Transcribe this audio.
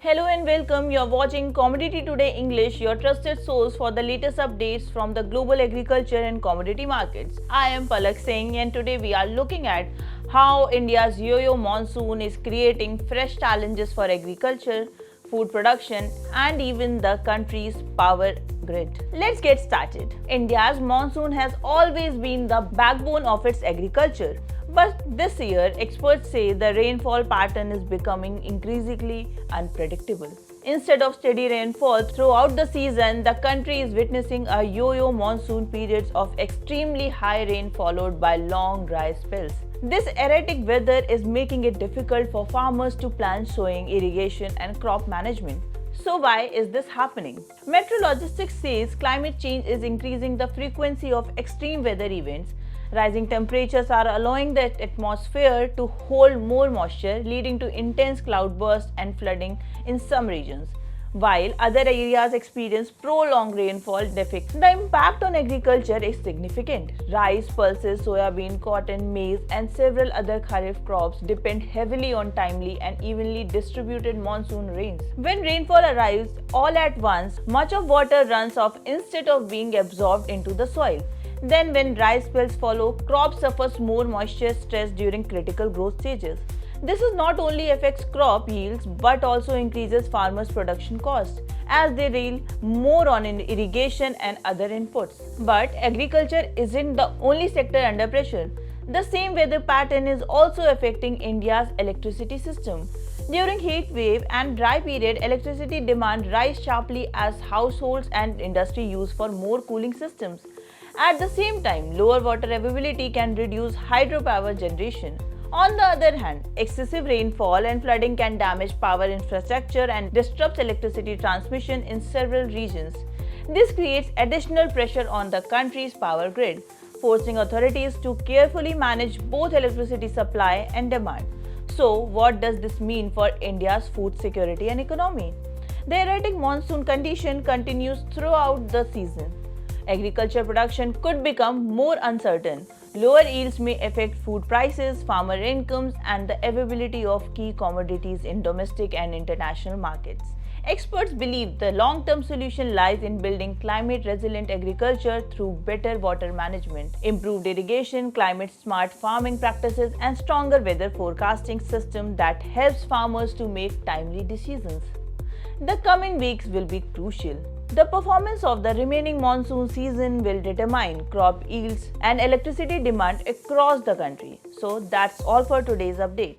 Hello and welcome. You're watching Commodity Today English, your trusted source for the latest updates from the global agriculture and commodity markets. I am Palak Singh, and today we are looking at how India's yo-yo monsoon is creating fresh challenges for agriculture, food production, and even the country's power grid. Let's get started. India's monsoon has always been the backbone of its agriculture. But this year, experts say the rainfall pattern is becoming increasingly unpredictable. Instead of steady rainfall throughout the season, the country is witnessing a yo-yo monsoon periods of extremely high rain followed by long dry spells. This erratic weather is making it difficult for farmers to plan sowing, irrigation, and crop management. So why is this happening? Meteorologists says climate change is increasing the frequency of extreme weather events. Rising temperatures are allowing the atmosphere to hold more moisture, leading to intense cloudbursts and flooding in some regions. While other areas experience prolonged rainfall deficits, the impact on agriculture is significant. Rice, pulses, soybean, cotton, maize, and several other kharif crops depend heavily on timely and evenly distributed monsoon rains. When rainfall arrives all at once, much of water runs off instead of being absorbed into the soil. Then, when dry spells follow, crop suffers more moisture stress during critical growth stages. This is not only affects crop yields but also increases farmers' production costs as they rely more on irrigation and other inputs. But agriculture isn't the only sector under pressure. The same weather pattern is also affecting India's electricity system. During heat wave and dry period, electricity demand rise sharply as households and industry use for more cooling systems. At the same time, lower water availability can reduce hydropower generation. On the other hand, excessive rainfall and flooding can damage power infrastructure and disrupts electricity transmission in several regions. This creates additional pressure on the country's power grid, forcing authorities to carefully manage both electricity supply and demand. So, what does this mean for India's food security and economy? The erratic monsoon condition continues throughout the season. Agriculture production could become more uncertain. Lower yields may affect food prices, farmer incomes, and the availability of key commodities in domestic and international markets. Experts believe the long-term solution lies in building climate-resilient agriculture through better water management, improved irrigation, climate-smart farming practices, and stronger weather forecasting system that helps farmers to make timely decisions. The coming weeks will be crucial. The performance of the remaining monsoon season will determine crop yields and electricity demand across the country. So that's all for today's update.